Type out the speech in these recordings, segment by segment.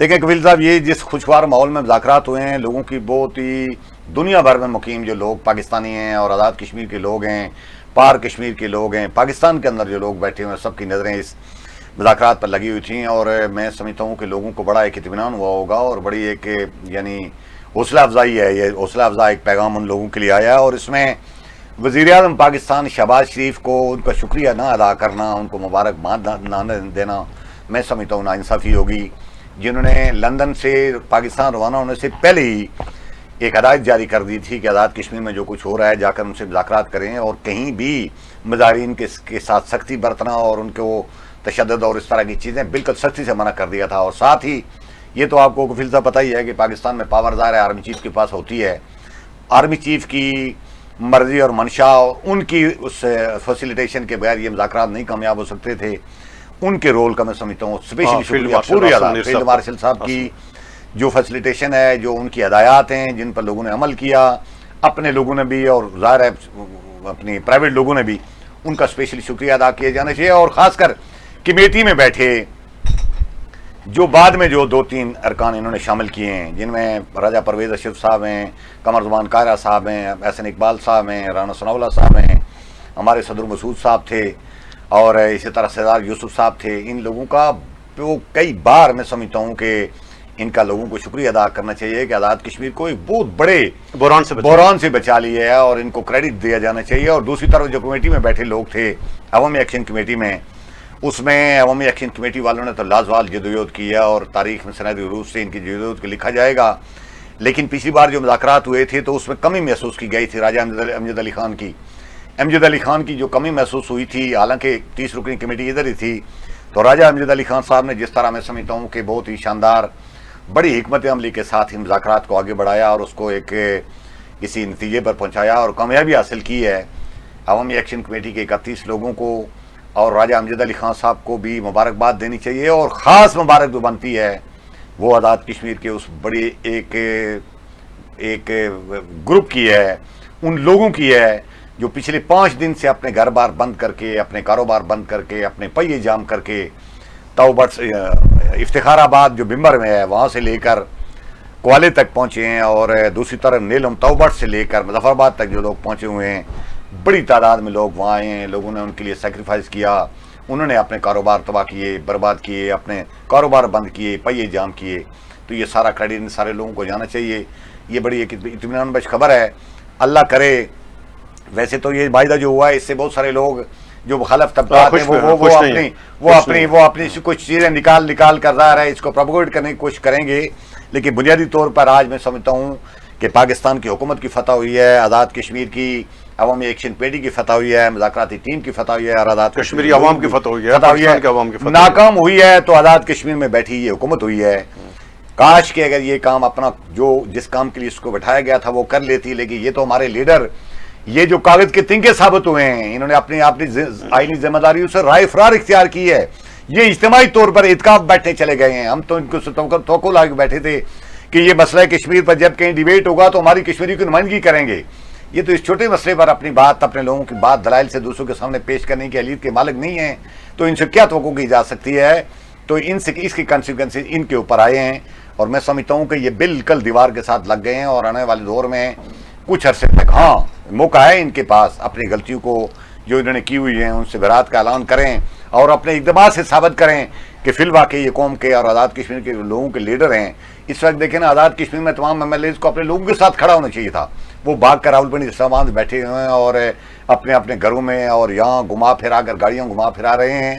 دیکھیں کفیل صاحب، یہ جس خوشگوار ماحول میں مذاکرات ہوئے ہیں، لوگوں کی بہت ہی دنیا بھر میں مقیم جو لوگ پاکستانی ہیں اور آزاد کشمیر کے لوگ ہیں، پار کشمیر کے لوگ ہیں، پاکستان کے اندر جو لوگ بیٹھے ہوئے ہیں، سب کی نظریں اس مذاکرات پر لگی ہوئی تھیں، اور میں سمجھتا ہوں کہ لوگوں کو بڑا ایک اطمینان ہوا ہوگا اور بڑی ایک یعنی حوصلہ افزائی ہے، یہ حوصلہ افزا ایک پیغام ان لوگوں کے لیے آیا ہے، اور اس میں وزیر اعظم پاکستان شہباز شریف کو ان کا شکریہ نہ ادا کرنا، ان کو مبارکباد نہ دینا، میں سمجھتا ہوں ناانصافی ہوگی، جنہوں نے لندن سے پاکستان روانہ ہونے سے پہلے ہی ایک ہدایت جاری کر دی تھی کہ آزاد کشمیر میں جو کچھ ہو رہا ہے جا کر ان سے مذاکرات کریں، اور کہیں بھی مظاہرین کے ساتھ سختی برتنا اور ان کو تشدد اور اس طرح کی چیزیں بالکل سختی سے منع کر دیا تھا۔ اور ساتھ ہی یہ تو آپ کو کفیل صاحب پتہ ہی ہے کہ پاکستان میں پاور ظاہر ہے آرمی چیف کے پاس ہوتی ہے، آرمی چیف کی مرضی اور منشا، ان کی اس فیسیلیٹیشن کے بغیر یہ مذاکرات نہیں کامیاب ہو سکتے تھے، ان کے رول کا میں سمجھتا ہوں اسپیشلی شکریہ پوری فیلڈ مارشل صاحب کی، جو فیسیلیٹیشن ہے، جو ان کی ہدایات ہیں جن پر لوگوں نے عمل کیا، اپنے لوگوں نے بھی اور ظاہر ہے اپنی پرائیویٹ لوگوں نے بھی، ان کا اسپیشلی شکریہ ادا کیا جانا چاہیے۔ اور خاص کر کمیٹی میں بیٹھے جو بعد میں جو 2-3 ارکان انہوں نے شامل کیے ہیں، جن میں راجہ پرویز اشرف صاحب ہیں، قمر زمان قاہرہ صاحب ہیں، احسن اقبال صاحب ہیں، رانا ثناء اللہ صاحب ہیں، ہمارے صدر مسعود صاحب تھے، اور اسی طرح سردار یوسف صاحب تھے، ان لوگوں کا وہ کئی بار میں سمجھتا ہوں کہ ان کا لوگوں کو شکریہ ادا کرنا چاہیے کہ آزاد کشمیر کو ایک بہت بڑے بحران سے بچا لیا ہے، اور ان کو کریڈٹ دیا جانا چاہیے۔ اور دوسری طرف جو کمیٹی میں بیٹھے لوگ تھے عوامی ایکشن کمیٹی میں، اس میں عوامی ایکشن کمیٹی والوں نے تو لازوال جدوجہد کی ہے، اور تاریخ میں سند عروج سے ان کی جدوجہد کو لکھا جائے گا، لیکن پچھلی بار جو مذاکرات ہوئے تھے تو اس میں کمی محسوس کی گئی تھی راجہ امجد علی خان کی، امجد علی خان کی جو کمی محسوس ہوئی تھی، حالانکہ 30 رکنی کمیٹی ادھر ہی تھی، تو راجہ امجد علی خان صاحب نے جس طرح میں سمجھتا ہوں کہ بہت ہی شاندار بڑی حکمت عملی کے ساتھ ان مذاکرات کو آگے بڑھایا اور اس کو ایک کسی نتیجے پر پہنچایا اور کامیابی حاصل کی ہے۔ عوامی ایکشن کمیٹی کے 31 لوگوں کو اور راجہ امجد علی خان صاحب کو بھی مبارکباد دینی چاہیے، اور خاص مبارک جو بنتی ہے وہ آزاد کشمیر کے اس بڑی ایک گروپ کی ہے، ان لوگوں کی ہے جو پچھلے 5 دن سے اپنے گھر بار بند کر کے، اپنے کاروبار بند کر کے، اپنے پہیے جام کر کے توبٹ افتخار آباد جو بمبر میں ہے وہاں سے لے کر کوالے تک پہنچے ہیں، اور دوسری طرف نیلم توبٹ سے لے کر مظفر آباد تک جو لوگ پہنچے ہوئے ہیں، بڑی تعداد میں لوگ وہاں آئے ہیں، لوگوں نے ان کے لیے سیکریفائز کیا، انہوں نے اپنے کاروبار تباہ کیے، برباد کیے، اپنے کاروبار بند کیے، پہیے جام کیے، تو یہ سارا کریڈٹ ان سارے لوگوں کو جانا چاہیے۔ یہ بڑی ایک اطمینان بخش خبر ہے، اللہ کرے۔ ویسے تو یہ معاہدہ جو ہوا ہے اس سے بہت سارے لوگ جو مخالف طبقات ہیں وہ اپنی کچھ چیزیں نکال کر ظاہر ہے اس کو پروپیگیٹ کرنے کی کوشش کریں گے، لیکن بنیادی طور پر آج میں سمجھتا ہوں کہ پاکستان کی حکومت کی فتح ہوئی ہے، آزاد کشمیر کی عوامی ایکشن کمیٹی کی فتح ہوئی ہے، مذاکراتی ٹیم کی فتح ہوئی ہے، اور آزاد کشمیری عوام کی فتح ہوئی ہے، ناکام ہوئی ہے تو آزاد کشمیر میں بیٹھی یہ حکومت ہوئی ہے۔ کاش کہ اگر یہ کام اپنا جس کام کے لیے اس کو بٹھایا گیا تھا وہ کر لیتی، لیکن یہ تو ہمارے لیڈر یہ جو کاغذ کے تنکے ثابت ہوئے ہیں، انہوں نے اپنی آئینی ذمہ داریوں سے رائے فرار اختیار کی ہے، یہ اجتماعی طور پر اعتکاف بیٹھنے چلے گئے ہیں۔ ہم تو ان کو توقع لا کے بیٹھے تھے کہ یہ مسئلہ کشمیر پر جب کہیں ڈیبیٹ ہوگا تو ہماری کشمیری کی نمائندگی کریں گے، یہ تو اس چھوٹے مسئلے پر اپنی بات، اپنے لوگوں کی بات دلائل سے دوسروں کے سامنے پیش کرنے کی اہلیت کے مالک نہیں ہیں، تو ان سے کیا توقع کی جا سکتی ہے؟ تو اس کی کنسیکوینسز ان کے اوپر آئے ہیں، اور میں سمجھتا ہوں کہ یہ بالکل دیوار کے ساتھ لگ گئے ہیں، اور آنے والے دور میں کچھ عرصے تک موقع ہے ان کے پاس اپنی غلطیوں کو جو انہوں نے کی ہوئی ہیں ان سے برات کا اعلان کریں، اور اپنے اقدامات سے ثابت کریں کہ فی الواقع یہ قوم کے اور آزاد کشمیر کے لوگوں کے لیڈر ہیں۔ اس وقت دیکھیں نا، آزاد کشمیر میں تمام ایم ایل ایز کو اپنے لوگوں کے ساتھ کھڑا ہونا چاہیے تھا، وہ بھاگ کر راولپنڈی اسلام آباد بیٹھے ہوئے ہیں اور اپنے گھروں میں اور یہاں گھما پھرا کر گاڑیاں گھما پھرا رہے ہیں۔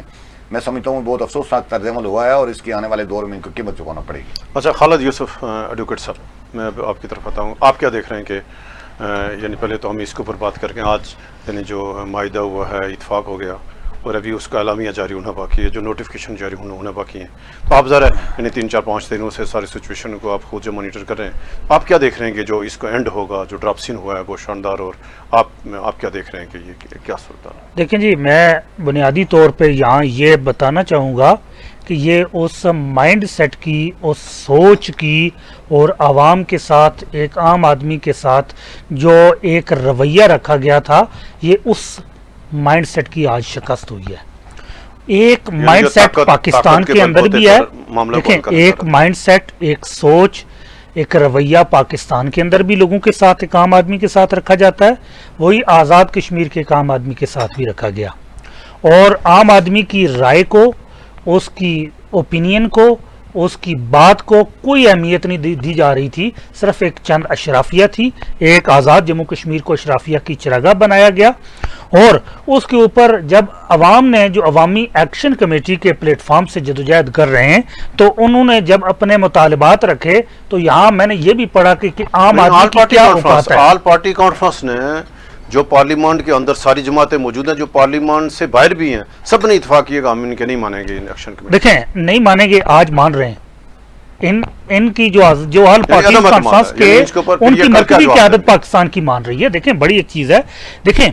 میں سمجھتا ہوں بہت افسوسناک طرز عمل ہوا ہے، اور اس کی آنے والے دور میں ان کو قیمت چکانا پڑے گی۔ اچھا خالد یوسف ایڈوکیٹ صاحب، میں آپ کی طرف آتا ہوں، آپ کیا دیکھ رہے ہیں کہ یعنی پہلے تو ہم اس کے اوپر بات کر کے آج یعنی جو معاہدہ ہوا ہے، اتفاق ہو گیا، اور ابھی اس کا اعلامیہ جاری ہونا باقی ہے، جو نوٹیفیکیشن جاری ہونا باقی ہیں، تو آپ ذرا یعنی 3-4-5 دنوں سے ساری سچویشن کو آپ خود جو مانیٹر کر رہے ہیں، آپ کیا دیکھ رہے ہیں کہ جو اس کا اینڈ ہوگا، جو ڈراپ سین ہوا ہے وہ شاندار، اور آپ کیا دیکھ رہے ہیں کہ یہ کیا صورت ہے؟ دیکھیں جی، میں بنیادی طور پہ یہاں یہ بتانا چاہوں گا کہ یہ اس مائنڈ سیٹ کی، اس سوچ کی، اور عوام کے ساتھ، ایک عام آدمی کے ساتھ جو ایک رویہ رکھا گیا تھا، یہ اس مائنڈ سیٹ کی آج شکست ہوئی ہے۔ ایک مائنڈ سیٹ پاکستان کے اندر بھی ہے. دیکھیں ایک مائنڈ سیٹ، ایک سوچ، ایک رویہ پاکستان کے اندر بھی لوگوں کے ساتھ، ایک عام آدمی کے ساتھ رکھا جاتا ہے، وہی آزاد کشمیر کے ایک عام آدمی کے ساتھ بھی رکھا گیا. اور عام آدمی کی رائے کو، اس کی اوپینین کو، اس کی بات کو کوئی اہمیت نہیں دی جا رہی تھی. صرف ایک چند اشرافیہ تھی. ایک آزاد جموں کشمیر کو اشرافیہ کی چراگاہ بنایا گیا، اور اس کے اوپر جب عوام نے، جو عوامی ایکشن کمیٹی کے پلیٹ فارم سے جدوجہد کر رہے ہیں، تو انہوں نے جب اپنے مطالبات رکھے تو یہاں میں نے یہ بھی پڑھا کہ عام آدمی کی کیا اوقات ہے. آل پارٹی کانفرنس نے جو پارلیمنٹ کے اندر ساری جماعتیں موجود ہیں، جو پارلیمنٹ سے باہر بھی ہیں، سب نے اتفاق کیا کہ ہم ان کے نہیں مانیں گے ایکشن کمیٹی. دیکھیں نہیں مانیں گے، آج مان رہے ہیں. ان کی جو آل پارٹی کانفرنس کے ان کی مرکزی قیادت پاکستان کی مان رہی ہے. دیکھیں بڑی ایک چیز ہے. دیکھیں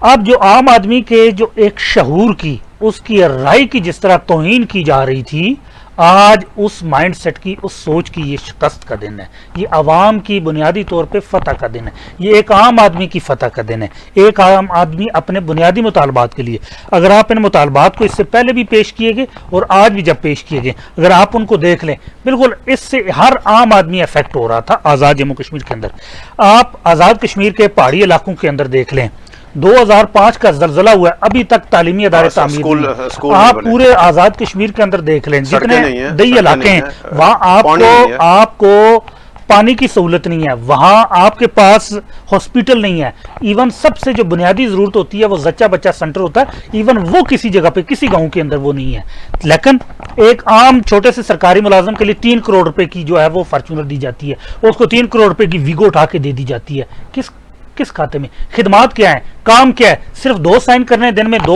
اب جو عام آدمی کے جو ایک شعور کی، اس کی رائے کی جس طرح توہین کی جا رہی تھی، آج اس مائنڈ سیٹ کی، اس سوچ کی یہ شکست کا دن ہے. یہ عوام کی بنیادی طور پہ فتح کا دن ہے. یہ ایک عام آدمی کی فتح کا دن ہے. ایک عام آدمی اپنے بنیادی مطالبات کے لیے، اگر آپ ان مطالبات کو اس سے پہلے بھی پیش کیے گئے اور آج بھی جب پیش کیے گئے، اگر آپ ان کو دیکھ لیں، بالکل اس سے ہر عام آدمی افیکٹ ہو رہا تھا. آزاد جموں کشمیر کے اندر آپ آزاد کشمیر کے پہاڑی علاقوں کے اندر دیکھ لیں، 2005 کا زلزلہ ہوا ہے، ابھی تک تعلیمی ادارے تعمیر نہیں. آپ پورے آزاد کشمیر کے اندر دیکھ لیں، جتنے دیہی علاقے ہیں وہاں آپ کو پانی کی سہولت نہیں ہے، وہاں آپ کے پاس ہاسپٹل نہیں ہے. ایون سب سے جو بنیادی ضرورت ہوتی ہے وہ زچہ بچہ سینٹر ہوتا ہے، ایون وہ کسی جگہ پہ، کسی گاؤں کے اندر وہ نہیں ہے. لیکن ایک عام چھوٹے سے سرکاری ملازم کے لیے 3 کروڑ روپے کی جو ہے وہ فارچونر دی جاتی ہے، اس کو 3 کروڑ روپے کی ویگو اٹھا کے دے دی جاتی ہے. کس کھاتے میں؟ خدمات کیا ہیں؟ کام کیا ہے؟ صرف 2 سائن کرنے دن میں 2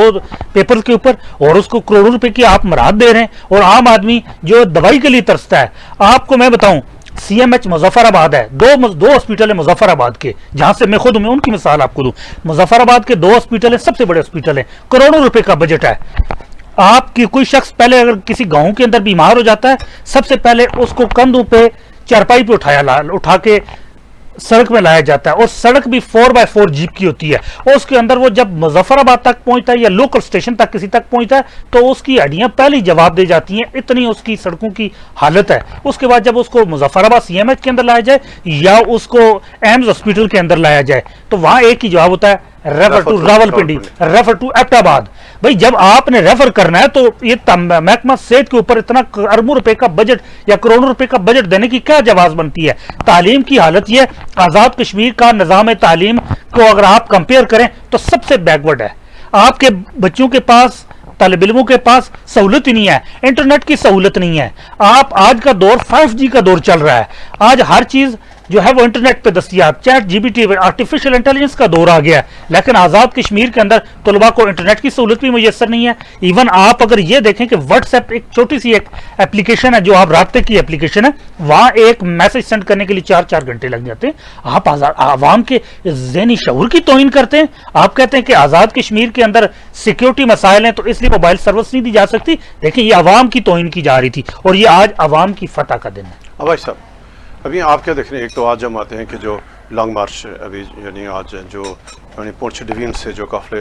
پیپر کے اوپر، اور اس کو کروڑوں روپے کی آپ مراد دے رہے ہیں. اور عام آدمی جو دوائی کے لیے ترستا ہے، آپ کو میں بتاؤں سی ایم ایچ مظفر آباد ہے، 2 ہاسپٹل ہیں مظفر آباد کے، جہاں سے میں خود ان کی مثال آپ کو دوں. مظفر آباد کے 2 ہاسپٹل ہیں، سب سے بڑے ہاسپٹل ہیں، کروڑوں روپے کا بجٹ ہے. آپ کی کوئی شخص پہلے اگر کسی گاؤں کے اندر بیمار ہو جاتا ہے، سب سے پہلے اس کو کندھوں پہ چارپائی پہ اٹھا کے سڑک میں لایا جاتا ہے، اور سڑک بھی 4x4 جیپ کی ہوتی ہے. اور اس کے اندر وہ جب مظفر آباد تک پہنچتا ہے یا لوکل اسٹیشن تک کسی تک پہنچتا ہے تو اس کی ہڈیاں پہلے جواب دے جاتی ہیں، اتنی اس کی سڑکوں کی حالت ہے. اس کے بعد جب اس کو مظفر آباد سی ایم ایچ کے اندر لایا جائے یا اس کو ایمز ہاسپٹل کے اندر لایا جائے تو وہاں ایک ہی جواب ہوتا ہے، refer to Rawalpindi, refer to Abbottabad. بھائی جب آپ نے ریفر کرنا ہے تو یہ محکمہ صحت کے اوپر اتنا اربوں روپے کا بجٹ یا کروڑوں روپے کا بجٹ دینے کی کیا جواز بنتی ہے؟ تعلیم کی حالت یہ، آزاد کشمیر کا نظام تعلیم کو اگر آپ کمپیئر کریں تو سب سے بیکورڈ ہے. آپ کے بچوں کے پاس، طالب علموں کے پاس سہولت ہی نہیں ہے، انٹرنیٹ کی سہولت نہیں ہے. آپ آج کا دور 5G کا دور چل رہا ہے، آج ہر چیز جو ہے وہ انٹرنیٹ پہ دستیاب، چیٹ GPT آرٹیفیشل انٹیلیجنس کا دور آ گیا ہے. لیکن آزاد کشمیر کے اندر طلباء کو انٹرنیٹ کی سہولت بھی میسر نہیں ہے. ایون آپ اگر یہ دیکھیں کہ واٹس ایپ ایک چھوٹی سی ایک اپلیکیشن ہے جو آپ رابطے کی اپلیکیشن ہے، وہاں ایک میسج سینڈ کرنے کے لیے 4 گھنٹے لگ جاتے ہیں. آپ عوام کے ذہنی شعور کی توہین کرتے ہیں. آپ کہتے ہیں کہ آزاد کشمیر کے اندر سیکیورٹی مسائل ہیں تو اس لیے موبائل سروس نہیں دی جا سکتی. دیکھیں یہ عوام کی توہین کی جا رہی تھی، اور یہ آج عوام کی فتح کا دن ہے. بھائی صاحب ابھی آپ کیا دیکھ رہے ہیں؟ ایک تو آج ہم آتے ہیں کہ جو لانگ مارچ ابھی یعنی آج جو یعنی پونچھ ڈویژن سے جو قافلے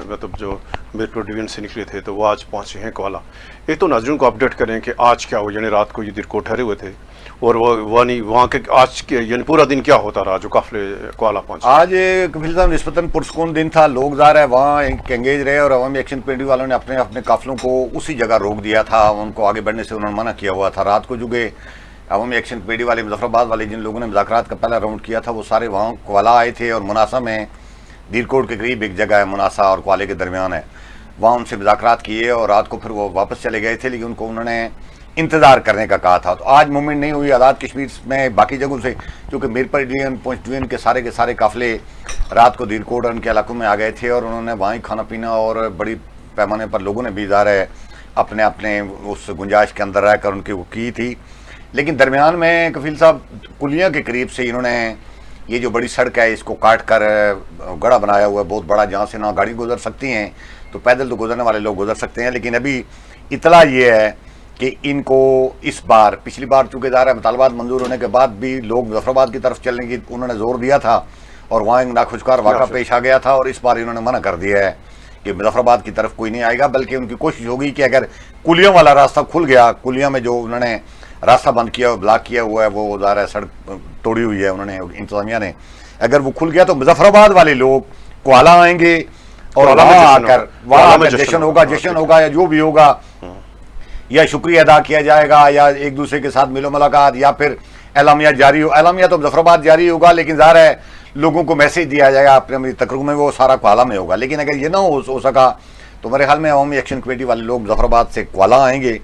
مطلب جو میرپور ڈویژن سے نکلے تھے تو وہ آج پہنچے ہیں کوالا. ایک تو ناظرین کو اپڈیٹ کریں کہ آج کیا ہو، یعنی رات کو یہ دیرکوٹ ٹھہرے ہوئے تھے اور وہ نہیں وہاں کے آج کے یعنی پورا دن کیا ہوتا رہا جو قافلے کوالا پہنچے؟ آج کفیل صاحب نسبتاً پرسکون دن تھا، لوگ ظاہر ہے وہاں انگیج رہے اور عوامی ایکشن کمیٹی والوں نے اپنے قافلوں کو اسی جگہ روک دیا تھا، ان کو آگے بڑھنے سے انہوں نے منع کیا ہوا تھا. رات کو چونکہ عوامی ایکشن کمیٹی والے مظفر آباد والے جن لوگوں نے مذاکرات کا پہلا راؤنڈ کیا تھا وہ سارے وہاں کوالا آئے تھے، اور مناسا میں دیرکوٹ کے قریب ایک جگہ ہے مناسا اور کوالے کے درمیان ہے، وہاں ان سے مذاکرات کیے اور رات کو پھر وہ واپس چلے گئے تھے. لیکن ان کو انہوں نے انتظار کرنے کا کہا تھا. تو آج موومنٹ نہیں ہوئی آزاد کشمیر میں باقی جگہوں سے، کیونکہ میرپور ڈویژن پونچھ ڈویژن کے سارے قافلے رات کو دیرکوٹ اور ان کے علاقوں میں آ گئے تھے، اور انہوں نے وہاں ہی کھانا پینا اور بڑی پیمانے پر لوگوں نے بھی ظاہر ہے اپنے اس گنجائش کے اندر رہ کر ان کی وہ کی تھی. لیکن درمیان میں کفیل صاحب کلیاں کے قریب سے انہوں نے یہ جو بڑی سڑک ہے اس کو کاٹ کر گڑھا بنایا ہوا ہے بہت بڑا، جہاں سے نہ گاڑی گزر سکتی ہیں تو پیدل تو گزرنے والے لوگ گزر سکتے ہیں. لیکن ابھی اطلاع یہ ہے کہ ان کو اس بار، پچھلی بار چونکہ ظاہر ہے مطالبات منظور ہونے کے بعد بھی لوگ مظفر آباد کی طرف چلنے کی انہوں نے زور دیا تھا اور وہاں ایک ناخوشگوار واقعہ پیش آ گیا تھا، اور اس بار انہوں نے منع کر دیا ہے کہ مظفرآباد کی طرف کوئی نہیں آئے گا، بلکہ ان کی کوشش ہوگی کہ اگر کلیوں والا راستہ کھل گیا، کلیوں میں جو انہوں نے راستہ بند کیا اور بلاک کیا ہوا ہے، وہ ظاہر ہے سڑک توڑی ہوئی ہے انہوں نے انتظامیہ نے، اگر وہ کھل گیا تو مظفرآباد والے لوگ کوالہ آئیں گے اور وہاں جشن ہوگا یا جو بھی ہوگا، یا شکریہ ادا کیا جائے گا، یا ایک دوسرے کے ساتھ میل و ملاقات، یا پھر اعلامیہ جاری ہو. اعلامیہ تو مظفرآباد جاری ہوگا، لیکن ظاہر ہے لوگوں کو میسیج دیا جائے گا اپنے تقرر میں، وہ سارا کوالہ میں ہوگا. لیکن اگر یہ نہ ہو سکا تو میرے خیال میں عوامی ایکشن کمیٹی والے لوگ مظفرآباد سے کوالہ آئیں گے،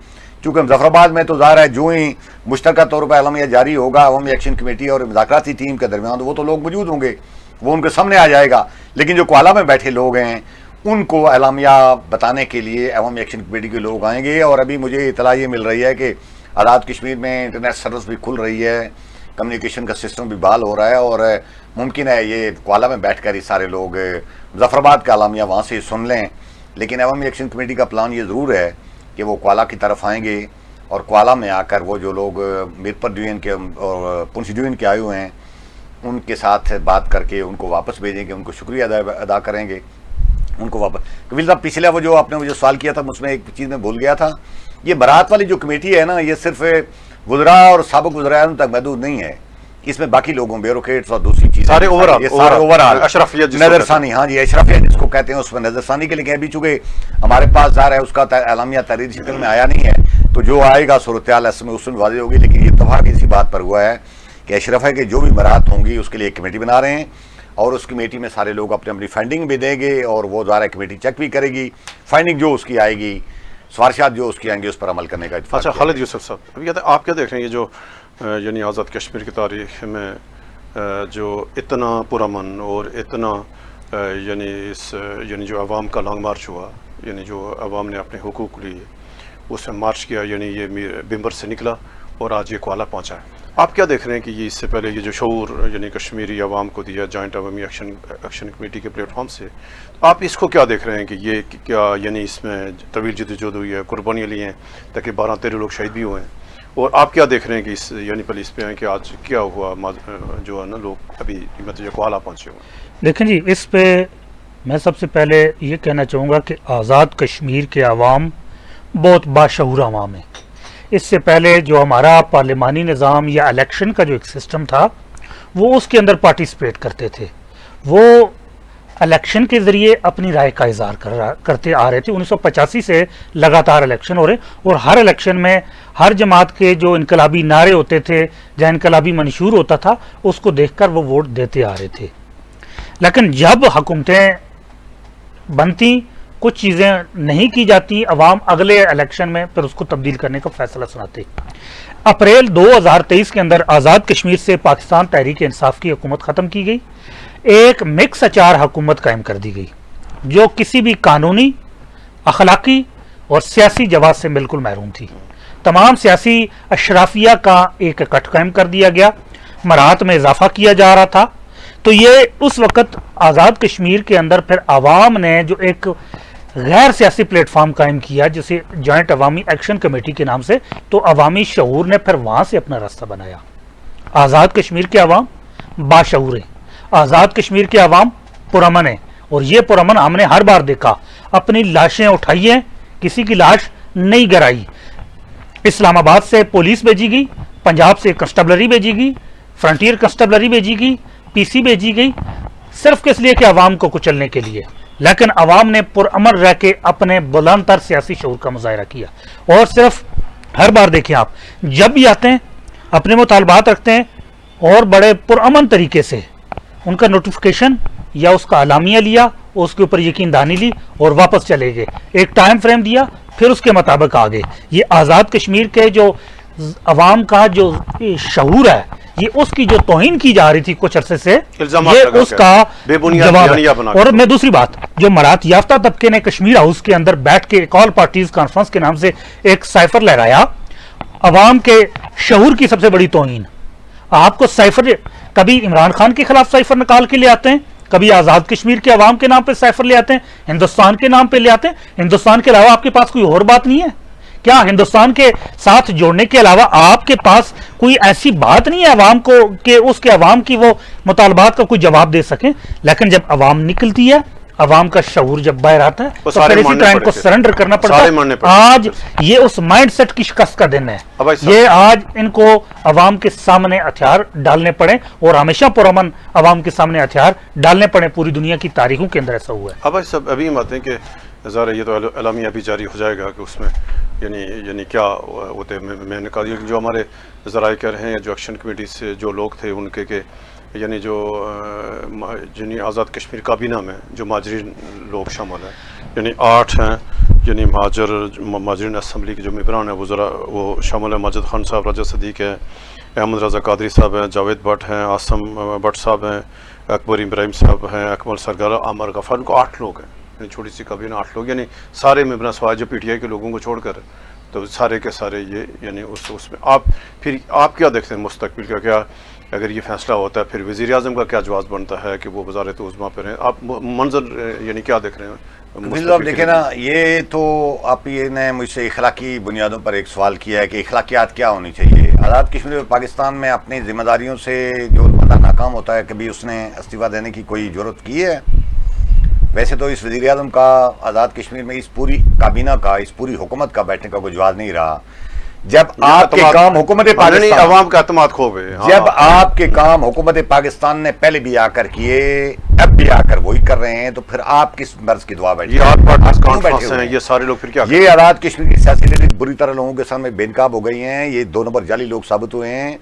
چونکہ مظفرآباد میں تو ظاہر ہے جو ہی مشترکہ طور پر اعلامیہ جاری ہوگا عوامی ایکشن کمیٹی اور مذاکراتی ٹیم کے درمیان، وہ تو لوگ موجود ہوں گے، وہ ان کے سامنے آ جائے گا. لیکن جو کوالہ میں بیٹھے لوگ ہیں ان کو اعلامیہ بتانے کے لیے عوامی ایکشن کمیٹی کے لوگ آئیں گے. اور ابھی مجھے اطلاع یہ مل رہی ہے کہ آزاد کشمیر میں انٹرنیٹ سروس بھی کھل رہی ہے، کمیونیکیشن کا سسٹم بھی بحال ہو رہا ہے، اور ممکن ہے یہ کوالہ میں بیٹھ کر ہی سارے لوگ مظفرآباد کا اعلامیہ وہاں سے سن لیں. لیکن عوامی ایکشن کمیٹی کا پلان یہ ضرور ہے کہ وہ کوالہ کی طرف آئیں گے، اور کوالہ میں آ کر وہ جو لوگ میرپور ڈویژن کے اور پونچھ ڈویژن کے آئے ہوئے ہیں ان کے ساتھ بات کر کے ان کو واپس بھیجیں گے، ان کو شکریہ ادا کریں گے، ان کو واپس. کبیر صاحب پچھلا وہ جو آپ نے مجھے سوال کیا تھا اس میں ایک چیز میں بھول گیا تھا، یہ برات والی جو کمیٹی ہے نا، یہ صرف وزراء اور سابق وزراء تک محدود نہیں ہے، اس میں باقی لوگوں بیوروکریٹس اور دوسری چیزیں سارے اوور آل اشرفیت نظر ثانی، ہاں جی اشرفیت جس کو کہتے ہیں، اس میں نظر ثانی کے لیے. ابھی چونکہ ہمارے پاس ظاہر ہے اس کا اعلامیہ تحریری شکل میں آیا نہیں ہے، تو جو آئے گا صورتحال اس میں واضح ہوگی. لیکن یہ اتفاق اسی بات پر ہوا ہے کہ اشرف ہے کہ جو بھی برات ہوں گی اس کے لیے ایک کمیٹی بنا رہے ہیں، اور اس کمیٹی میں سارے لوگ اپنی اپنی فنڈنگ بھی دیں گے، اور وہ ظاہر کمیٹی چیک بھی کرے گی، فنڈنگ جو اس کی آئے گی، سفارشات جو اس کی آئیں گے اس پر عمل کرنے کا اتفاق. اچھا خالد یوسف صاحب، ابھی آپ کیا دیکھ رہے ہیں یہ جو یعنی آزاد کشمیر کی تاریخ میں جو اتنا پرامن اور اتنا یعنی جو عوام کا لانگ مارچ ہوا، یعنی جو عوام نے اپنے حقوق لیے اس میں مارچ کیا، یعنی یہ بمبر سے نکلا اور آج یہ کوالہ پہنچا ہے. آپ کیا دیکھ رہے ہیں کہ یہ اس سے پہلے یہ جو شعور یعنی کشمیری عوام کو دیا جوائنٹ عوامی ایکشن کمیٹی کے پلیٹ فارم سے، آپ اس کو کیا دیکھ رہے ہیں کہ یہ کیا یعنی اس میں طویل جدوجہد ہوئی ہے، قربانیاں لی ہیں، تاکہ 12-13 لوگ شہید بھی ہوئے ہیں، اور آپ کیا دیکھ رہے ہیں کہ اس یعنی پہلے اس پہ ہیں کہ آج کیا ہوا جو ہے نا لوگ ابھی مطلب کوالہ پہنچے ہوئے ہیں؟ دیکھیں جی، اس پہ میں سب سے پہلے یہ کہنا چاہوں گا کہ آزاد کشمیر کے عوام بہت باشعور عوام ہیں. اس سے پہلے جو ہمارا پارلیمانی نظام یا الیکشن کا جو ایک سسٹم تھا وہ اس کے اندر پارٹیسپیٹ کرتے تھے، وہ الیکشن کے ذریعے اپنی رائے کا اظہار کرتے آ رہے تھے. 1985 سے لگاتار الیکشن ہو رہے، اور ہر الیکشن میں ہر جماعت کے جو انقلابی نعرے ہوتے تھے یا انقلابی منشور ہوتا تھا اس کو دیکھ کر وہ ووٹ دیتے آ رہے تھے. لیکن جب حکومتیں بنتی، کچھ چیزیں نہیں کی جاتی، عوام اگلے الیکشن میں پھر اس کو تبدیل کرنے کا فیصلہ سناتے. اپریل 2023 کے اندر آزاد کشمیر سے پاکستان تحریک انصاف کی حکومت ختم کی گئی، ایک مکس اچار حکومت قائم کر دی گئی جو کسی بھی قانونی، اخلاقی اور سیاسی جواز سے بالکل محروم تھی. تمام سیاسی اشرافیہ کا ایک اکٹھ قائم کر دیا گیا، مراحت میں اضافہ کیا جا رہا تھا. تو یہ اس وقت آزاد کشمیر کے اندر پھر عوام نے جو ایک غیر سیاسی پلیٹ فارم قائم کیا جسے جوائنٹ عوامی ایکشن کمیٹی کے نام سے، تو عوامی شعور نے پھر وہاں سے اپنا راستہ بنایا. آزاد کشمیر کے عوام باشعور ہیں، آزاد کشمیر کے عوام پرامن ہیں، اور یہ پرامن ہم نے ہر بار دیکھا. اپنی لاشیں اٹھائی ہیں، کسی کی لاش نہیں گرائی. اسلام آباد سے پولیس بھیجی گئی، پنجاب سے کنسٹیبلری بھیجی گئی، فرنٹیئر کنسٹیبلری بھیجی گئی، پی سی بھیجی گئی، صرف کس لیے کہ عوام کو کچلنے کے لیے. لیکن عوام نے پرامن رہ کے اپنے بلند تر سیاسی شعور کا مظاہرہ کیا. اور صرف ہر بار دیکھیں آپ، جب بھی آتے ہیں اپنے مطالبات رکھتے ہیں اور بڑے پرامن طریقے سے ان کا نوٹیفیکیشن یا اس کا اعلامیہ لیا، اس کے اوپر یقین دہانی لی اور واپس چلے گئے. ایک ٹائم فریم دیا، پھر اس کے مطابق آگے. یہ آزاد کشمیر کے جو عوام کا جو شعور ہے، یہ اس کی جو توہین کی جا رہی تھی کچھ عرصے سے، یہ اس کا جواب ہے. اور میں دوسری بات، جو مراعات یافتہ طبقے نے کشمیر ہاؤس کے اندر بیٹھ کے ایک آل پارٹیز کانفرنس کے نام سے ایک سائفر لہرایا، عوام کے شعور کی سب سے بڑی توہین. آپ کو سائفر کبھی عمران خان کے خلاف سائفر نکال کے لے آتے ہیں، کبھی آزاد کشمیر کے عوام کے نام پہ سائفر لے آتے ہیں، ہندوستان کے نام پہ لے آتے ہیں. ہندوستان کے علاوہ آپ کے پاس کوئی اور بات نہیں ہے کیا؟ ہندوستان کے ساتھ جوڑنے کے علاوہ آپ کے پاس کوئی ایسی بات نہیں ہے عوام کو کہ اس کے عوام کی وہ مطالبات کا کوئی جواب دے سکیں؟ لیکن جب عوام نکلتی ہے عوام کا شعور جب باہر آتا ہے وہ تو سارے پھر اسی ماننے طرح ان پڑے کو تھے. سرنڈر کرنا پڑتا سارے ماننے ہے. پڑے. آج یہ اس مائنڈ سیٹ کی شکست کا دن ہے. اب بھائی صاحب- یہ آج ان کو عوام کے سامنے ہتھیار ڈالنے پڑے اور ہمیشہ پرامن عوام کے سامنے ہتھیار ڈالنے پڑے. پوری دنیا کی تاریخوں کے اندر ایسا ہوا ہے. اب سب ابھی ہم آتے ہیں کہ ظاہر یہ تو اعلامیہ ابھی جاری ہو جائے گا کہ اس میں یعنی کیا ہوتے ہیں. میں نے کہا جو ہمارے ذرائع کہہ رہے ہیں جو ایکشن کمیٹی سے جو لوگ تھے ان کے کہ یعنی جو یعنی آزاد کشمیر کابینہ میں جو مہاجرین لوگ شامل ہیں یعنی 8 ہیں یعنی مہاجرین اسمبلی کے جو ممبران ہیں وہ شامل ہیں. ماجد خان صاحب، رجا صدیق ہیں، احمد رضا قادری صاحب ہیں، جاوید بٹ ہیں، عاصم بٹ صاحب ہیں، اکبر ابراہیم صاحب ہیں، اکمل سرگارہ، عامر غفار. ان کو 8 لوگ ہیں یعنی چھوٹی سی کابینہ 8 لوگ یعنی سارے ممبران سوائے جو پی ٹی آئی کے لوگوں کو چھوڑ کر تو سارے کے سارے یہ یعنی اس میں آپ کیا دیکھتے ہیں مستقبل کا؟ کیا اگر یہ فیصلہ ہوتا ہے پھر وزیر اعظم کا کیا جواز بنتا ہے کہ وہ وزارت عظمیٰ پہ رہیں؟ آپ منظر یعنی کیا دیکھ رہے ہیں؟ آپ دیکھیں نا، یہ تو آپ نے مجھ سے اخلاقی بنیادوں پر ایک سوال کیا ہے کہ اخلاقیات کیا ہونی چاہیے. آزاد کشمیر اور پاکستان میں اپنی ذمہ داریوں سے جو بندہ ناکام ہوتا ہے کبھی اس نے استعفیٰ دینے کی کوئی ضرورت کی ہے؟ ویسے تو اس وزیر اعظم کا آزاد کشمیر میں اس پوری کابینہ کا، اس پوری حکومت کا بیٹھنے کا کوئی جواز نہیں رہا. جب آپ کے کام حکومت پاکستان، عوام کا اعتماد کھو گئے، جب آپ کے کام حکومت پاکستان نے پہلے بھی آ کر کیے، اب بھی آ کر وہی کر رہے ہیں، تو پھر آپ کس مرض کی دعا بیٹھے؟ یہ سارے لوگ پھر کیا؟ یہ آزاد کشمیر کی سیاسی لیڈر بری طرح لوگوں کے سامنے بے نقاب ہو گئی ہیں. یہ 2 نمبر جعلی لوگ ثابت ہوئے ہیں.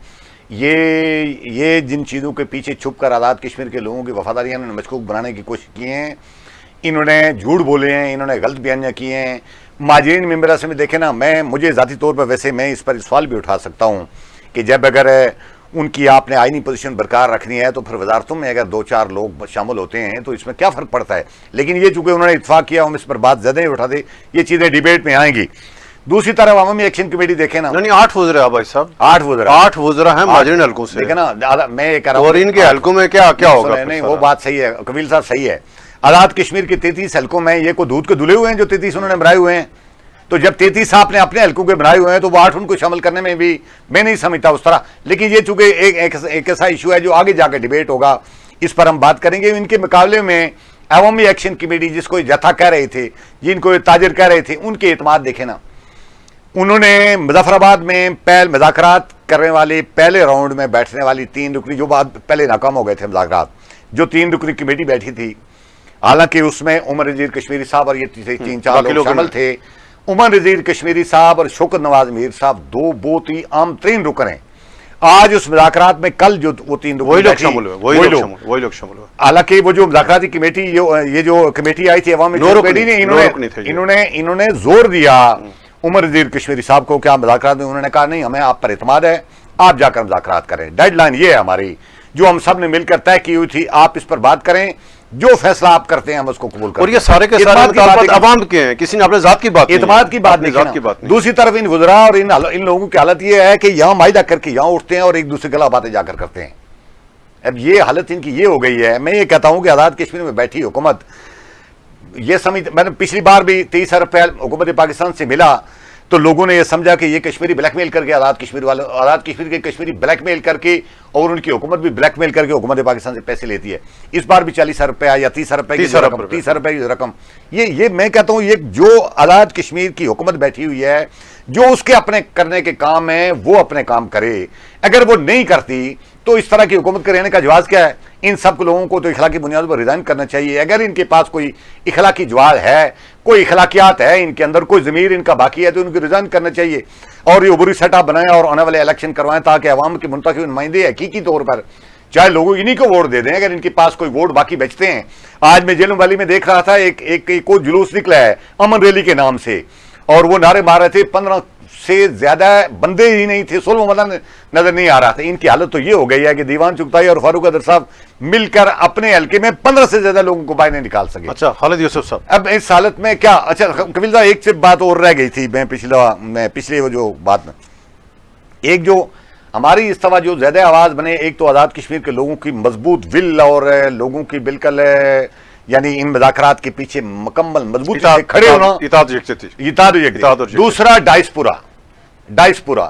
یہ جن چیزوں کے پیچھے چھپ کر آزاد کشمیر کے لوگوں کی وفاداریاں انہوں نے مشکوک بنانے کی کوشش کی ہیں. انہوں نے جھوٹ بولے ہیں، انہوں نے غلط بیانیاں کی ہیں. مہاجرین ممبران سے دیکھیں نا، مجھے ذاتی طور پر ویسے میں اس پر سوال بھی اٹھا سکتا ہوں کہ جب اگر ان کی آپ نے آئینی پوزیشن برقرار رکھنی ہے تو پھر وزارتوں میں اگر 2-4 لوگ شامل ہوتے ہیں تو اس میں کیا فرق پڑتا ہے؟ لیکن یہ چونکہ انہوں نے اتفاق کیا، ہم اس پر بات زیادہ اٹھا دیں، یہ چیزیں ڈیبیٹ میں آئیں گی. دوسری طرف عوامی ایکشن کمیٹی دیکھیں نا، 8 وزراء بھائی صاحب، 8 وزراء ہیں مہاجرین حلقوں سے. دیکھیں نا، میں یہ کہہ رہا ہوں اور ان کے حلقوں میں کیا ہوگا؟ نہیں، وہ بات صحیح ہے، قبیل صاحب صحیح ہے. آزاد کشمیر کے 33 حلقوں میں یہ کوئی دودھ کے دھلے ہوئے ہیں جو 33 انہوں نے بنائے ہوئے ہیں؟ تو جب 33 آپ نے اپنے حلقوں کے بنائے ہوئے ہیں تو وہ 8 ان کو شامل کرنے میں بھی میں نہیں سمجھتا اس طرح. لیکن یہ چونکہ ایک ایسا ایشو ہے جو آگے جا کے ڈیبیٹ ہوگا، اس پر ہم بات کریں گے. ان کے مقابلے میں عوامی ایکشن کمیٹی، جس کو جتھا کہہ رہے تھے، جن کو تاجر کہہ رہے تھے، ان کے اعتماد دیکھیں نا. انہوں نے مظفر آباد میں مذاکرات کرنے والے پہلے راؤنڈ میں بیٹھنے والی 3 رکنی، جو بعد پہلے ناکام ہو گئے تھے مذاکرات، جو 3 رکنی کمیٹی بیٹھی تھی، حالانکہ اس میں عمر نذیر کشمیری صاحب اور یہ 3-4 لوگ شامل تھے. عمر نذیر کشمیری صاحب اور شوکت نواز میر صاحب 2 بہت ہی عام ترین رکن ہیں. آج اس مذاکرات میں کل جو وہ 3 وہی لوگ شامل ہوئے. حالانکہ وہ جو مذاکراتی کمیٹی، یہ جو کمیٹی آئی تھی عوامی کمیٹی نے، انہوں نے زور دیا عمر نذیر کشمیری صاحب کو کہ آپ مذاکرات میں، انہوں نے کہا نہیں، ہمیں آپ پر اعتماد ہے، آپ جا کر مذاکرات کریں. ڈیڈ لائن یہ ہے ہماری، جو ہم سب نے مل کر طے کی ہوئی تھی، آپ اس پر بات کریں، جو فیصلہ آپ کرتے ہیں ہم اس کو قبول کریں. اور یہ سارے کے سارے مطالبات عوام کے ہیں، کسی نے اپنے ذات کی بات، اعتماد کی بات نہیں. دوسری طرف ان وزراء اور ان لوگوں کی حالت یہ ہے کہ یہاں معاہدہ کر کے یہاں اٹھتے ہیں اور ایک دوسرے کے خلاف باتیں جا کر کرتے ہیں. اب یہ حالت ان کی یہ ہو گئی ہے. میں یہ کہتا ہوں کہ آزاد کشمیر میں بیٹھی حکومت یہ میں نے پچھلی بار بھی 23 ارب حکومت پاکستان سے ملا تو لوگوں نے یہ سمجھا کہ یہ کشمیری بلیک میل کر کے آزاد کشمیر کے کشمیری بلیک میل کر کے اور ان کی حکومت بھی بلیک میل کر کے حکومت پاکستان سے پیسے لیتی ہے. اس بار بھی 40 ارب روپیہ یا 30 ارب روپے کی رقم، یہ میں کہتا ہوں، یہ جو آزاد کشمیر کی حکومت بیٹھی ہوئی ہے، جو اس کے اپنے کرنے کے کام ہیں وہ اپنے کام کرے. اگر وہ نہیں کرتی تو اس طرح کی حکومت کے رہنے کا جواز کیا ہے؟ ان سب لوگوں کو تو اخلاقی بنیادوں پر ریزائن کرنا چاہیے. اگر ان کے پاس کوئی اخلاقی جواز ہے، کوئی اخلاقیات ہے ان کے اندر، کوئی ضمیر ان کا باقی ہے، تو ان کو ریزائن کرنا چاہیے اور یہ عبوری سیٹ اپ بنائیں اور آنے والے الیکشن کروائیں تاکہ عوام کے منتخب نمائندے حقیقی طور پر چاہے لوگوں انہی کو ووٹ دے دیں اگر ان کے پاس کوئی ووٹ باقی بچتے ہیں. آج میں جیلم والی میں دیکھ رہا تھا ایک کوئی جلوس نکلا ہے امن ریلی کے نام سے اور وہ نعرے مار رہے تھے، 15 سے زیادہ بندے ہی نہیں تھے، 16 مطلب نظر نہیں آ رہا تھا. ان کی حالت تو یہ ہو گئی ہے کہ دیوان چغتائی اور فاروق قادر صاحب مل کر اپنے حلقے میں 15 سے زیادہ لوگوں کو باہر نہیں نکال سکے. اچھا خالد یوسف صاحب، اب اس حالت میں کیا؟ اچھا قبیل صاحب ایک سے بات اور رہ گئی تھی، میں پچھلے وہ جو بات میں ایک جو ہماری اس طرح جو زیادہ آواز بنے، ایک تو آزاد کشمیر کے لوگوں کی مضبوط ول اور لوگوں کی بالکل یعنی ان مذاکرات کے پیچھے مکمل مضبوط کھڑے ہونا، اطاعت یکجہتی. دوسرا ڈائسپورا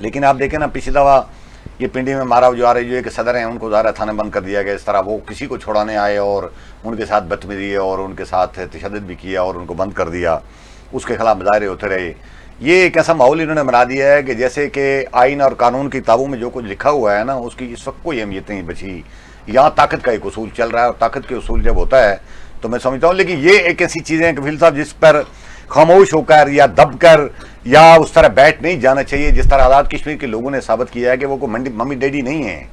لیکن آپ دیکھیں نا پچھلی دفعہ یہ پنڈی میں مارا جو آ رہے جو ایک صدر ہیں ان کو ظاہر تھانے بند کر دیا گیا، اس طرح وہ کسی کو چھوڑانے آئے اور ان کے ساتھ بدتمیزی اور ان کے ساتھ تشدد بھی کیا اور ان کو بند کر دیا، اس کے خلاف مظاہرے ہوتے رہے. یہ ایک ایسا ماحول انہوں نے بنا دیا ہے کہ جیسے کہ آئین اور قانون کی کتابوں میں جو کچھ لکھا ہوا ہے نا اس کی اس وقت کوئی اہمیت نہیں بچی. یہاں طاقت کا ایک اصول چل رہا ہے اور طاقت کے اصول جب ہوتا ہے تو میں سمجھتا ہوں. لیکن یہ ایک ایسی چیزیں ہیں کفیل صاحب جس پر خاموش ہو کر یا دب کر یا اس طرح بیٹھ نہیں جانا چاہیے. جس طرح آزاد کشمیر کے لوگوں نے ثابت کیا ہے کہ وہ کوئی ممی ڈیڈی نہیں ہیں،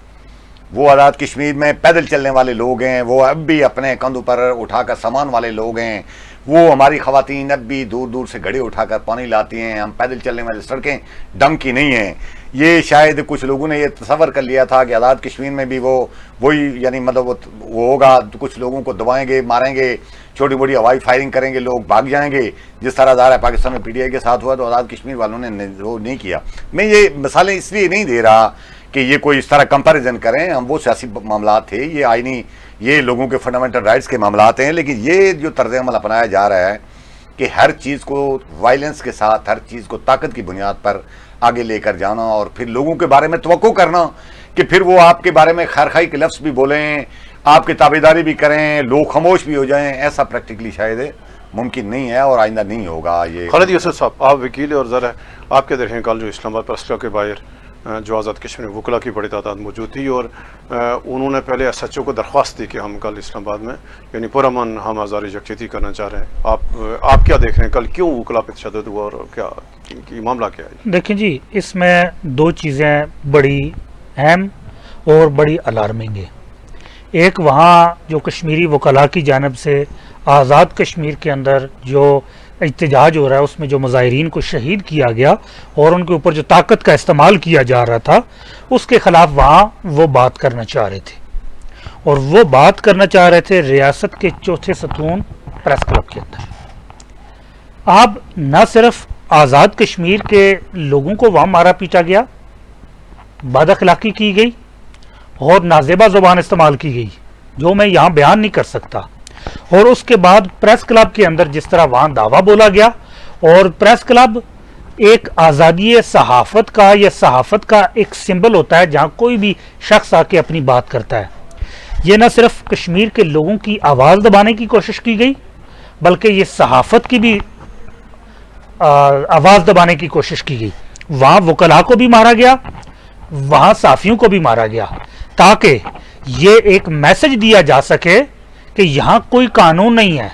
وہ آزاد کشمیر میں پیدل چلنے والے لوگ ہیں، وہ اب بھی اپنے کندھوں پر اٹھا کر سامان والے لوگ ہیں، وہ ہماری خواتین اب بھی دور دور سے گھڑے اٹھا کر پانی لاتی ہیں. ہم پیدل چلنے والی سڑکیں ڈنگ کی نہیں ہیں. یہ شاید کچھ لوگوں نے یہ تصور کر لیا تھا کہ آزاد کشمیر میں بھی وہی یعنی مطلب وہ ہوگا، کچھ لوگوں کو دبائیں گے، ماریں گے، چھوٹی موٹی ہوائی فائرنگ کریں گے، لوگ بھاگ جائیں گے، جس طرح ظاہر ہے پاکستان میں پی ٹی آئی کے ساتھ ہوا. تو آزاد کشمیر والوں نے وہ نہیں کیا. میں یہ مثالیں اس لیے نہیں دے رہا کہ یہ کوئی اس طرح کمپیریزن کریں. ہم وہ سیاسی معاملات تھے، یہ آئینی، یہ لوگوں کے فنڈامنٹل رائٹس کے معاملات ہیں. لیکن یہ جو طرز عمل اپنایا جا رہا ہے کہ ہر چیز کو وائلنس کے ساتھ، ہر چیز کو طاقت کی بنیاد پر آگے لے کر جانا اور پھر لوگوں کے بارے میں توقع کرنا کہ پھر وہ آپ کے بارے میں خیرخواہی کے لفظ بھی بولیں، آپ کی تابعداری بھی کریں، لوگ خاموش بھی ہو جائیں، ایسا پریکٹیکلی شاید ممکن نہیں ہے اور آئندہ نہیں ہوگا. یہ خالد یوسف صاحب، آپ وکیل اور ذرا آپ کے درہیں کال جو اسلام آباد پریس کلب کے باہر جو آزاد کشمیر وکلا کی بڑی تعداد موجود تھی اور انہوں نے پہلے ایس ایچ او کو درخواست دی کہ ہم کل اسلام آباد میں یعنی پرامن ہم آزاری یکجہتی کرنا چاہ رہے ہیں. آپ کیا دیکھ رہے ہیں، کل کیوں وکلا پہ تشدد ہوا اور کیا معاملہ کیا ہے؟ دیکھیں جی، اس میں دو چیزیں بڑی اہم اور بڑی الارمنگ ہے. ایک وہاں جو کشمیری وکلاء کی جانب سے آزاد کشمیر کے اندر جو احتجاج ہو رہا ہے اس میں جو مظاہرین کو شہید کیا گیا اور ان کے اوپر جو طاقت کا استعمال کیا جا رہا تھا اس کے خلاف وہاں وہ بات کرنا چاہ رہے تھے. اور وہ بات کرنا چاہ رہے تھے ریاست کے چوتھے ستون پریس کلب کے اندر. اب نہ صرف آزاد کشمیر کے لوگوں کو وہاں مارا پیٹا گیا، بد اخلاقی کی گئی اور نازیبا زبان استعمال کی گئی جو میں یہاں بیان نہیں کر سکتا. اور اس کے بعد پریس کلب کے اندر جس طرح وہاں دعویٰ بولا گیا، اور پریس کلب ایک آزادی صحافت کا یا صحافت کا ایک سمبل ہوتا ہے جہاں کوئی بھی شخص آ کے اپنی بات کرتا ہے. یہ نہ صرف کشمیر کے لوگوں کی آواز دبانے کی کوشش کی گئی بلکہ یہ صحافت کی بھی آواز دبانے کی کوشش کی گئی. وہاں وکلاء کو بھی مارا گیا، وہاں صحافیوں کو بھی مارا گیا تاکہ یہ ایک میسج دیا جا سکے کہ یہاں کوئی قانون نہیں ہے.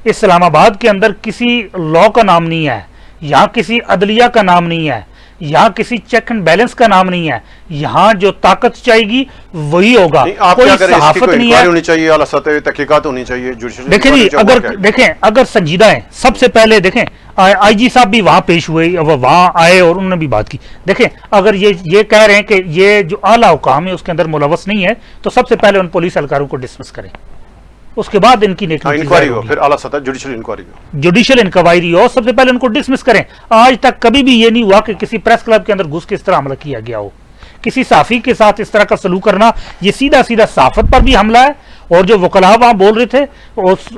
اسلام آباد کے اندر کسی لا کا نام نہیں ہے، یہاں کسی عدلیہ کا نام نہیں ہے، یہاں کسی چیک اینڈ بیلنس کا نام نہیں ہے. یہاں جو طاقت چاہے گی وہی ہوگا. کوئی صحافت نہیں ہے. ہونی چاہیے، اعلیٰ سطح تحقیقات ہونی چاہیے. دیکھیں جی، اگر سنجیدہ ہیں، سب سے پہلے دیکھیں آئی جی صاحب بھی وہاں پیش ہوئے، وہاں آئے اور انہوں نے بھی بات کی. دیکھیں اگر یہ کہہ رہے ہیں کہ یہ جو اعلیٰ حکام ہے اس کے اندر ملوث نہیں ہے تو سب سے پہلے ان پولیس اہلکاروں کو ڈسمس کریں، اس کے بعد ان کی انکوائری ہو، پھر اعلیٰ سطح جوڈیشل انکوائری ہو. سب سے پہلے ان کو ڈسمس کریں. آج تک کبھی بھی یہ نہیں ہوا کہ کسی پریس کلب کے اندر گھس کے اس طرح حملہ کیا گیا ہو. کسی صحافی کے ساتھ اس طرح کا سلوک کرنا یہ سیدھا صحافت پر بھی حملہ ہے. اور جو وکلاء وہاں بول رہے تھے،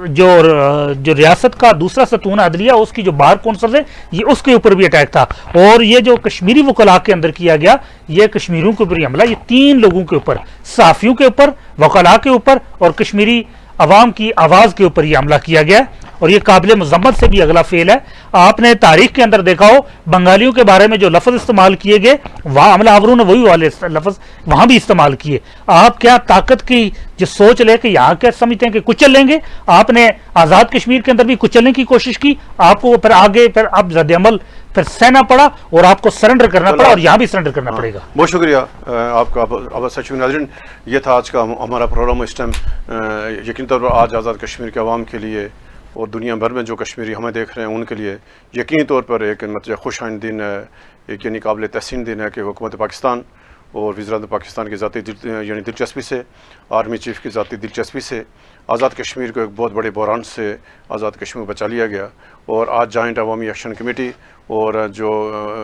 جو ریاست کا دوسرا ستون عدلیہ اس کی جو بار کونسل ہے یہ اس کے اوپر بھی اٹیک تھا. اور یہ جو کشمیری وکلاء کے اندر کیا گیا یہ کشمیریوں کے اوپر حملہ، یہ تین لوگوں کے اوپر، صحافیوں کے اوپر، وکلاء کے اوپر اور کشمیری عوام کی آواز کے اوپر یہ حملہ کیا گیا. اور یہ قابل مذمت سے بھی اگلا فعل ہے. آپ نے تاریخ کے اندر دیکھا ہو بنگالیوں کے بارے میں جو لفظ استعمال کیے گئے وہاں حملہ آوروں نے وہی والے لفظ وہاں بھی استعمال کیے. آپ کیا طاقت کی جو سوچ لے کے یہاں کیا سمجھتے ہیں کہ کچل لیں گے؟ آپ نے آزاد کشمیر کے اندر بھی کچلنے کی کوشش کی، آپ کو پھر آگے پھر اب رد عمل پھر سہنا پڑا اور آپ کو سرنڈر کرنا پڑا اور یہاں بھی سرنڈر کرنا پڑے گا. بہت شکریہ آپ کا. اب سچ میں ناظرین، یہ تھا آج کا ہمارا پروگرام. اس ٹائم یقینی طور پر آج آزاد کشمیر کے عوام کے لیے اور دنیا بھر میں جو کشمیری ہمیں دیکھ رہے ہیں ان کے لیے یقینی طور پر ایک مطلب خوش آئند دن ہے، ایک یعنی قابل تحسین دن ہے کہ حکومت پاکستان اور وزارت پاکستان کی ذاتی یعنی دلچسپی سے، آرمی چیف کی ذاتی دلچسپی سے آزاد کشمیر کو ایک بہت بڑے بحران سے آزاد کشمیر بچا لیا گیا، اور آج جوائنٹ عوامی ایکشن کمیٹی اور جو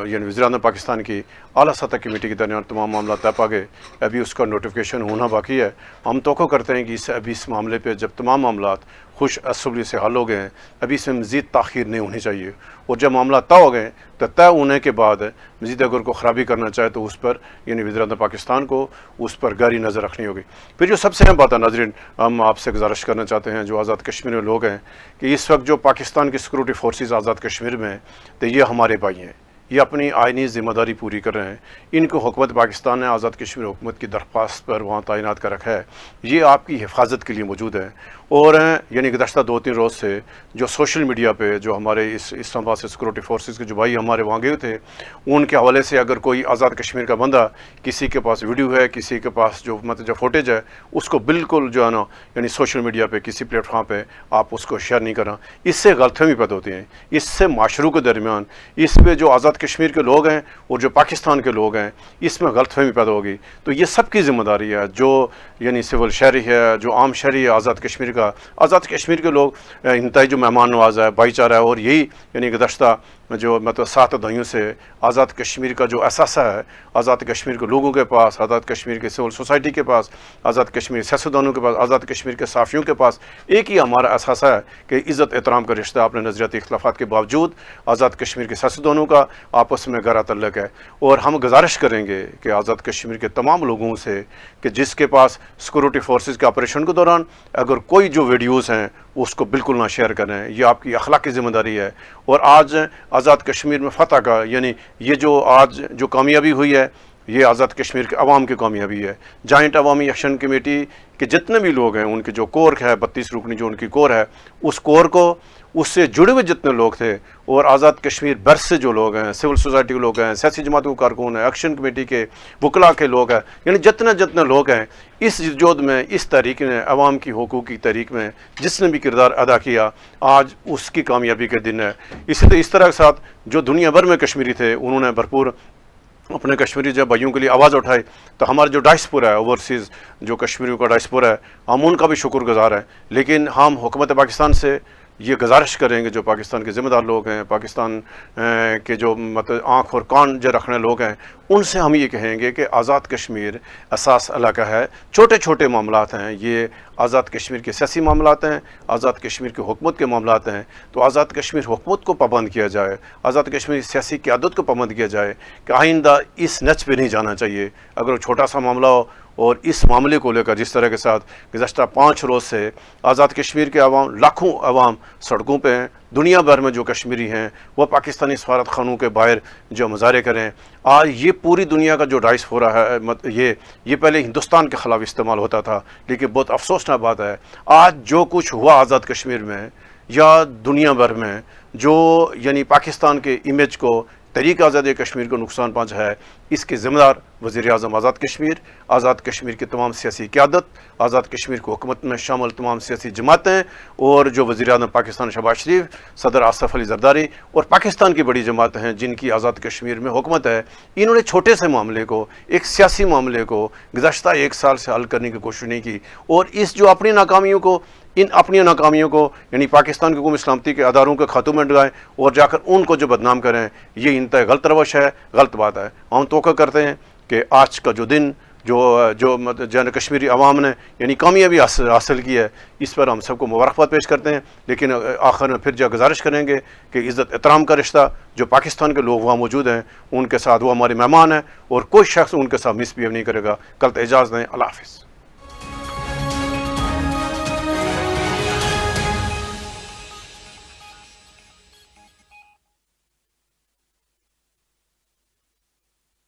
یعنی وزیراعظم پاکستان کی اعلیٰ سطح کمیٹی کے درمیان تمام معاملات طے پا گئے، ابھی اس کا نوٹیفیکیشن ہونا باقی ہے۔ ہم توقع کرتے ہیں کہ ابھی اس معاملے پہ جب تمام معاملات خوش اسمبلی سے حل ہو گئے ہیں، ابھی اس میں مزید تاخیر نہیں ہونی چاہیے، اور جب معاملات طے ہو گئے تو طے ہونے کے بعد مزید اگر کوئی خرابی کرنا چاہے تو اس پر یعنی وزیراعظم پاکستان کو اس پر گہری نظر رکھنی ہوگی۔ پھر جو سب سے اہم بات ہے ناظرین، ہم آپ سے گزارش کرنا چاہتے ہیں جو آزاد کشمیر میں لوگ ہیں کہ اس وقت جو پاکستان کی سیکورٹی فورسز آزاد کشمیر میں ہیں تو یہ ہمارے بھائی ہیں، یہ اپنی آئینی ذمہ داری پوری کر رہے ہیں۔ ان کو حکومت پاکستان نے آزاد کشمیر حکومت کی درخواست پر وہاں تعینات کر رکھا ہے، یہ آپ کی حفاظت کے لیے موجود ہے۔ اور یعنی گزشتہ 2-3 روز سے جو سوشل میڈیا پہ جو ہمارے اس اسلام آباد سے سیکورٹی فورسز کے جو بھائی ہمارے وہاں گئے تھے، ان کے حوالے سے اگر کوئی آزاد کشمیر کا بندہ کسی کے پاس ویڈیو ہے، کسی کے پاس جو جو فوٹیج ہے، اس کو بالکل جو ہے نا یعنی سوشل میڈیا پہ کسی پلیٹ فارم پہ آپ اس کو شیئر نہیں کرنا۔ اس سے غلط فہمی پیدا ہوتی ہیں، اس سے معاشروں کے درمیان اس پہ جو آزاد کشمیر کے لوگ ہیں اور جو پاکستان کے لوگ ہیں اس میں غلط فہمی پیدا ہوگی۔ تو یہ سب کی ذمہ داری ہے، جو یعنی سول شہری ہے، جو عام شہری ہے آزاد کشمیر کا، آزاد کشمیر کے لوگ انتہائی جو مہمان نواز ہے، بھائی چارہ ہے، اور یہی یعنی گزشتہ جو مطلب 7 دہائیوں سے آزاد کشمیر کا جو اثاثہ ہے، آزاد کشمیر کے لوگوں کے پاس، آزاد کشمیر کے سول سوسائٹی کے پاس، آزاد کشمیر سیاستدانوں کے پاس، آزاد کشمیر کے صحافیوں کے پاس ایک ہی ہمارا اثاثہ ہے کہ عزت احترام کا رشتہ اپنے نظریاتی اختلافات کے باوجود آزاد کشمیر کے سیاستدانوں کا آپس میں گہرا تعلق ہے۔ اور ہم گزارش کریں گے کہ آزاد کشمیر کے تمام لوگوں سے کہ جس کے پاس سیکورٹی فورسز کے آپریشن کے دوران اگر کوئی جو ویڈیوز ہیں اس کو بالکل نہ شیئر کریں، یہ آپ کی اخلاقی ذمہ داری ہے۔ اور آج آزاد کشمیر میں فتح کا یعنی یہ جو آج جو کامیابی ہوئی ہے، یہ آزاد کشمیر کے عوام کی کامیابی ہے۔ جوائنٹ عوامی ایکشن کمیٹی کے جتنے بھی لوگ ہیں، ان کے جو کور ہے 32 رکنی جو ان کی کور ہے، اس کور کو اس سے جڑے ہوئے جتنے لوگ تھے، اور آزاد کشمیر بر سے جو لوگ ہیں، سول سوسائٹی کے لوگ ہیں، سیاسی جماعتوں کے کارکن ہیں، ایکشن کمیٹی کے وکلاء کے لوگ ہیں، یعنی جتنے لوگ ہیں اس جدوجہد میں، اس تحریک نے عوام کی حقوق کی تحریک میں جس نے بھی کردار ادا کیا، آج اس کی کامیابی کے دن ہے۔ اس طرح کے ساتھ جو دنیا بھر میں کشمیری تھے، انہوں نے بھرپور اپنے کشمیری جب بھائیوں کے لیے آواز اٹھائی، تو ہمارا جو ڈائسپورا ہے، اوورسیز جو کشمیریوں کا ڈائسپورا ہے، ہم ان کا بھی شکر گزار ہیں۔ لیکن ہم حکومت پاکستان سے یہ گزارش کریں گے، جو پاکستان کے ذمہ دار لوگ ہیں، پاکستان کے جو مطلب آنکھ اور کان جو رکھنے لوگ ہیں، ان سے ہم یہ کہیں گے کہ آزاد کشمیر اساس علاقہ ہے، چھوٹے چھوٹے معاملات ہیں، یہ آزاد کشمیر کے سیاسی معاملات ہیں، آزاد کشمیر کی حکومت کے معاملات ہیں، تو آزاد کشمیر حکومت کو پابند کیا جائے، آزاد کشمیر سیاسی قیادت کو پابند کیا جائے کہ آئندہ اس نچ پہ نہیں جانا چاہیے۔ اگر وہ چھوٹا سا معاملہ ہو، اور اس معاملے کو لے کر جس طرح کے ساتھ گزشتہ 5 روز سے آزاد کشمیر کے عوام، لاکھوں عوام سڑکوں پہ ہیں، دنیا بھر میں جو کشمیری ہیں وہ پاکستانی سفارت خانوں کے باہر جو مظاہرے کریں، آج یہ پوری دنیا کا جو رائس ہو رہا ہے، یہ پہلے ہندوستان کے خلاف استعمال ہوتا تھا، لیکن بہت افسوسناک بات ہے آج جو کچھ ہوا آزاد کشمیر میں یا دنیا بھر میں، جو یعنی پاکستان کے امیج کو، تحریک آزادی کشمیر کو نقصان پہنچا ہے، اس کے ذمہ دار وزیر اعظم آزاد کشمیر کی تمام سیاسی قیادت، آزاد کشمیر کو حکومت میں شامل تمام سیاسی جماعتیں، اور جو وزیر اعظم پاکستان شہباز شریف، صدر آصف علی زرداری اور پاکستان کی بڑی جماعتیں ہیں جن کی آزاد کشمیر میں حکومت ہے، انہوں نے چھوٹے سے معاملے کو، ایک سیاسی معاملے کو گزشتہ 1 سال سے حل کرنے کی کوشش نہیں کی، اور اس جو اپنی ناکامیوں کو یعنی پاکستان کی حکومت سلامتی کے اداروں کے خاتوں میں ڈالیں اور جا کر ان کو جو بدنام کریں، یہ انتہائی غلط روش ہے، غلط بات ہے۔ ہم توقع کرتے ہیں کہ آج کا جو دن جو کشمیری عوام نے یعنی کامیابی حاصل کی ہے، اس پر ہم سب کو مبارکباد پیش کرتے ہیں، لیکن آخر میں پھر گزارش کریں گے کہ عزت احترام کا رشتہ جو پاکستان کے لوگ وہاں موجود ہیں ان کے ساتھ، وہ ہمارے مہمان ہیں، اور کوئی شخص ان کے ساتھ مس بہیو نہیں کرے گا۔ کل اجازت دیں، اللہ حافظ۔